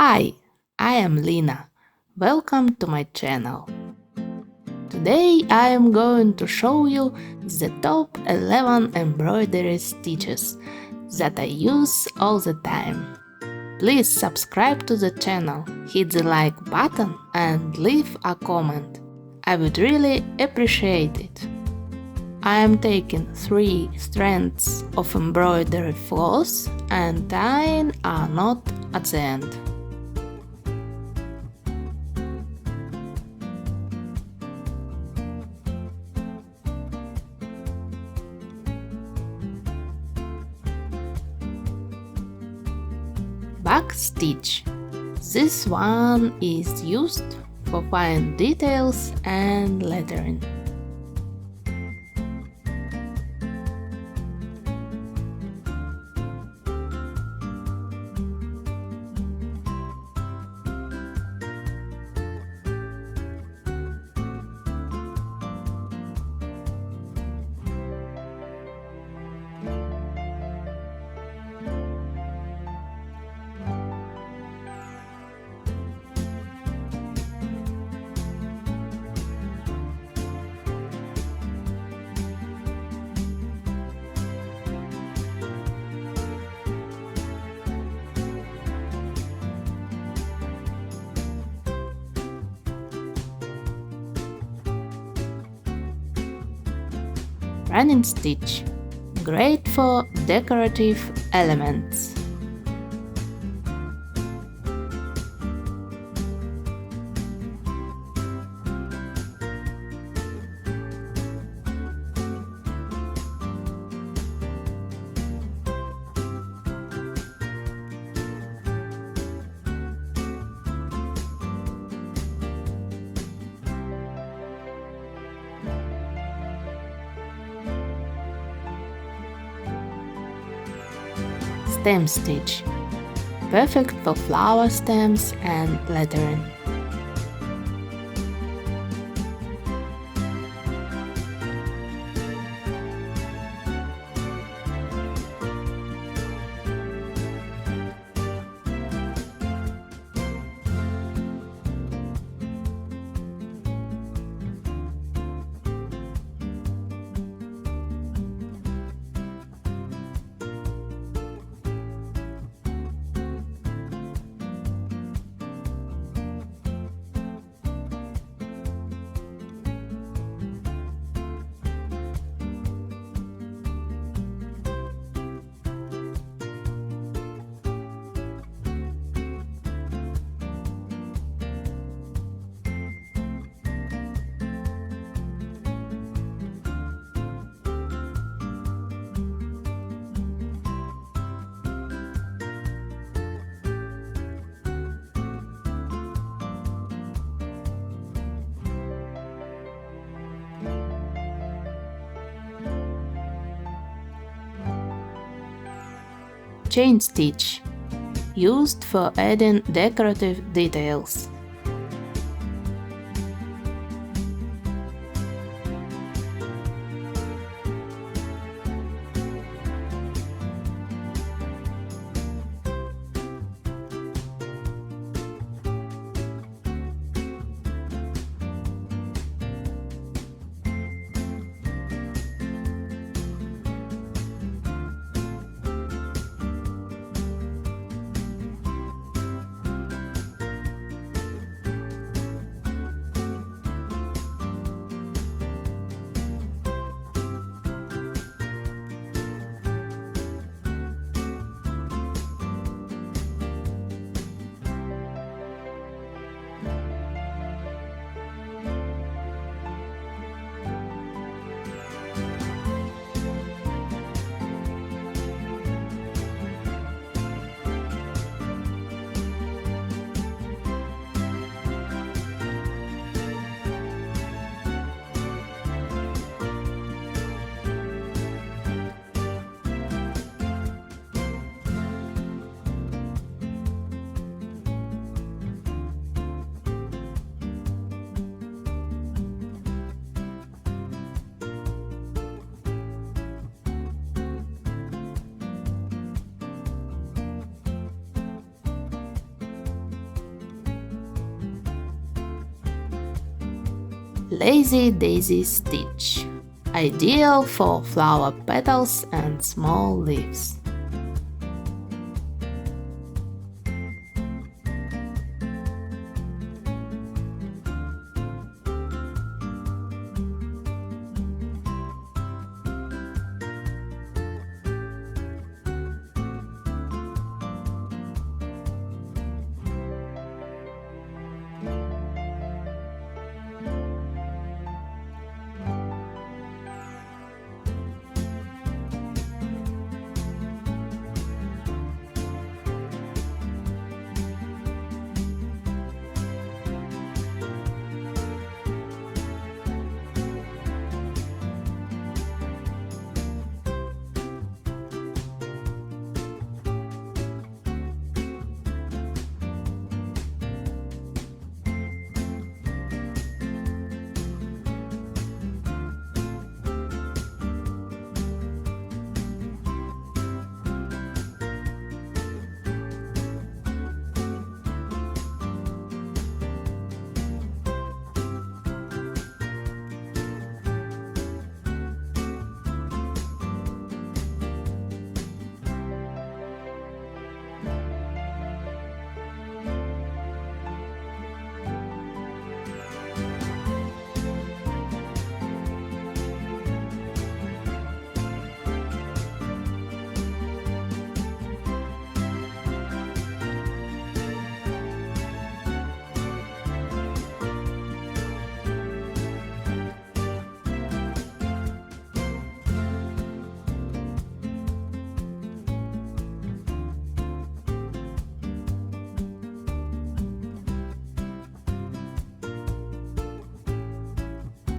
Hi, I am Lina. Welcome to my channel. Today I am going to show you the top 11 embroidery stitches that I use all the time. Please subscribe to the channel, hit the like button and leave a comment. I would really appreciate it. I am taking 3 strands of embroidery floss and tying a knot at the end. Back stitch. This one is used for fine details and lettering. Running stitch. Great for decorative elements. Stem stitch. Perfect for flower stems and lettering. Chain stitch. Used for adding decorative details. Lazy Daisy Stitch, ideal for flower petals and small leaves.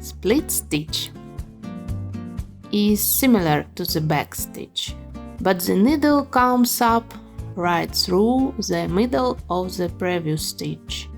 Split stitch is similar to the back stitch, but the needle comes up right through the middle of the previous stitch.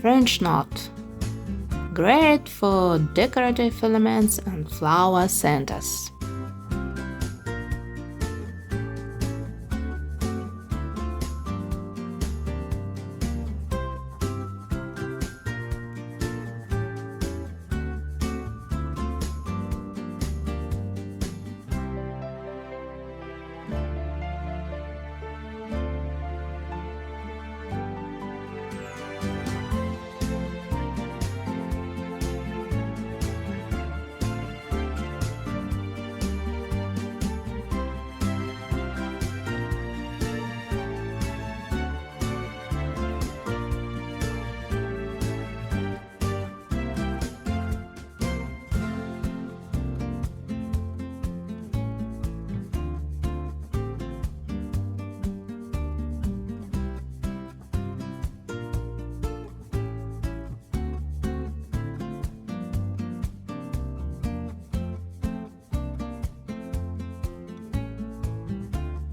French knot, great for decorative elements and flower centers.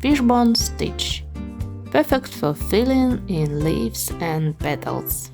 Fishbone Stitch, perfect for filling in leaves and petals.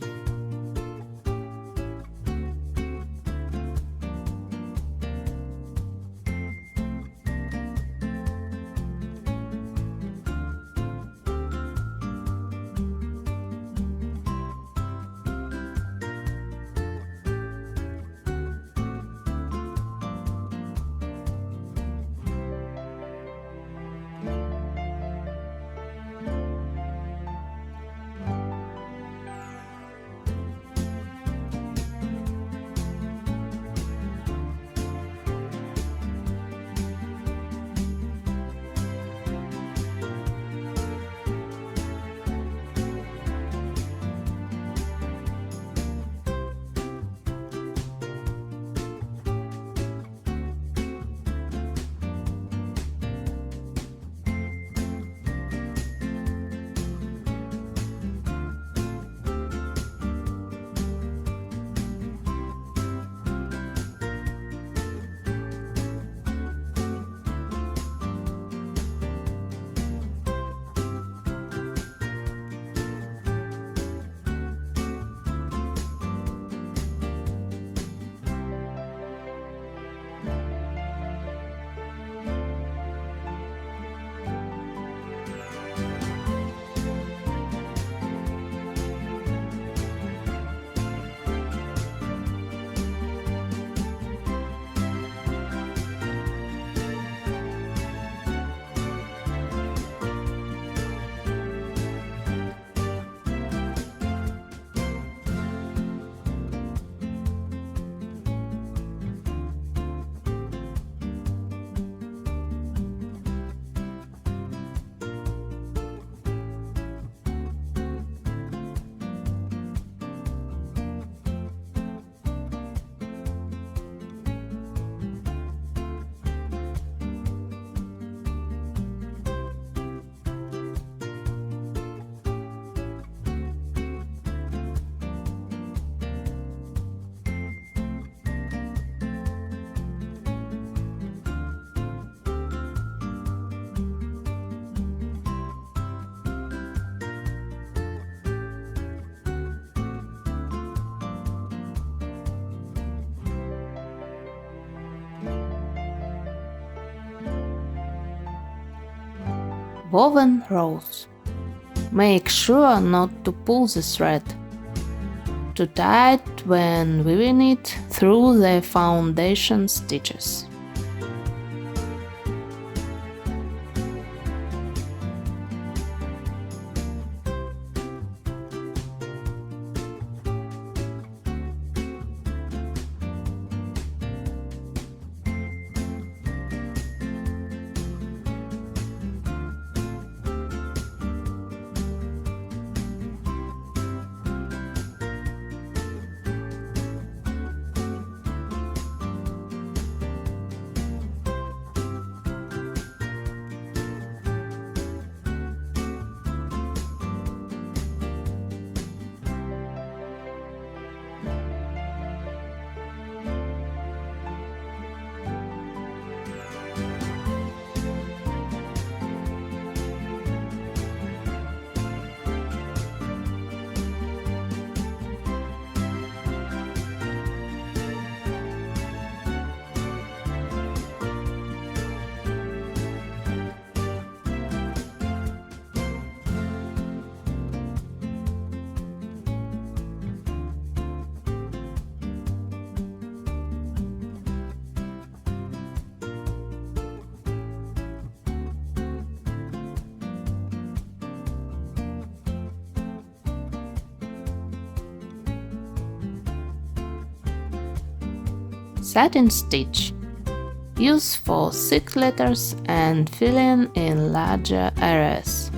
woven rows. Make sure not to pull the thread too tight when weaving it through the foundation stitches. Satin Stitch. Use for thick letters and filling in larger areas.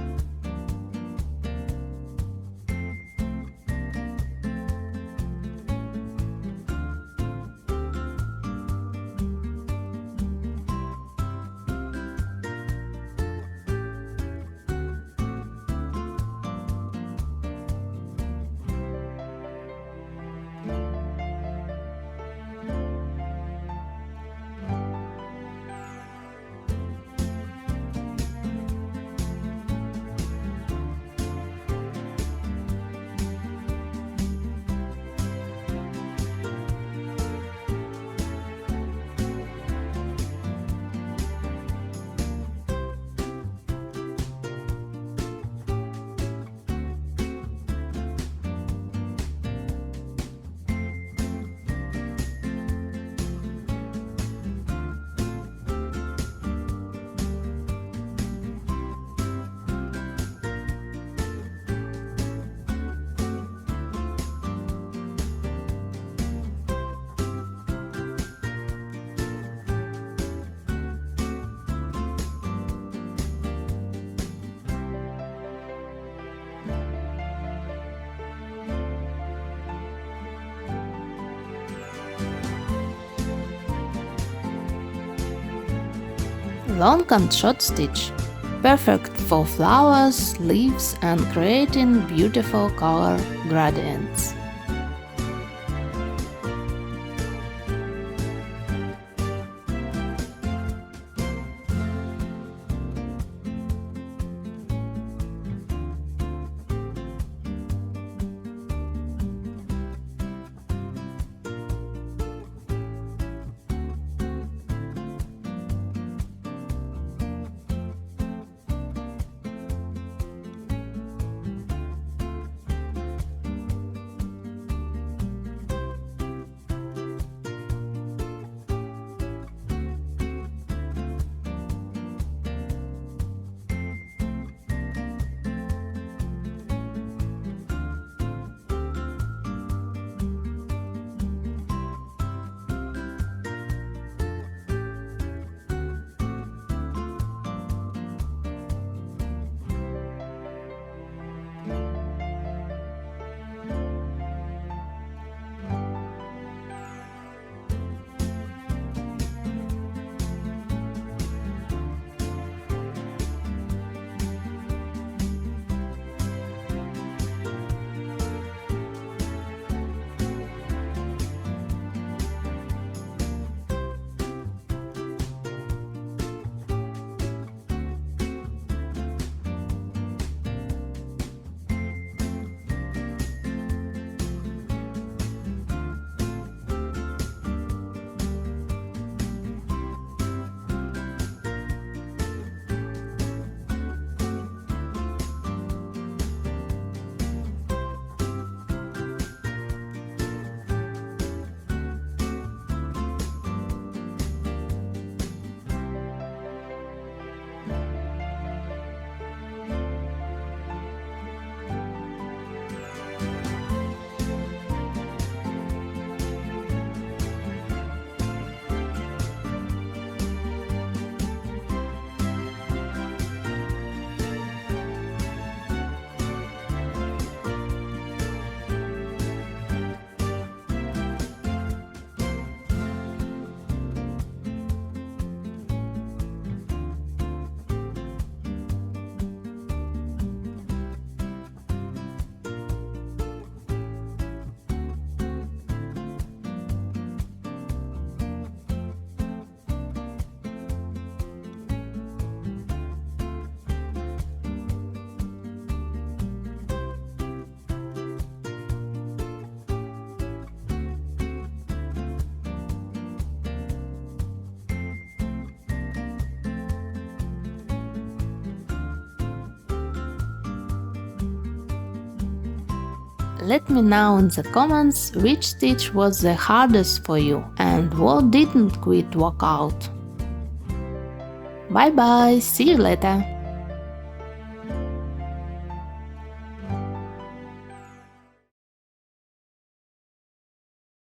Long and short stitch. Perfect for flowers, leaves and creating beautiful color gradients. Let me know in the comments which stitch was the hardest for you and what didn't quite work out. Bye bye, see you later!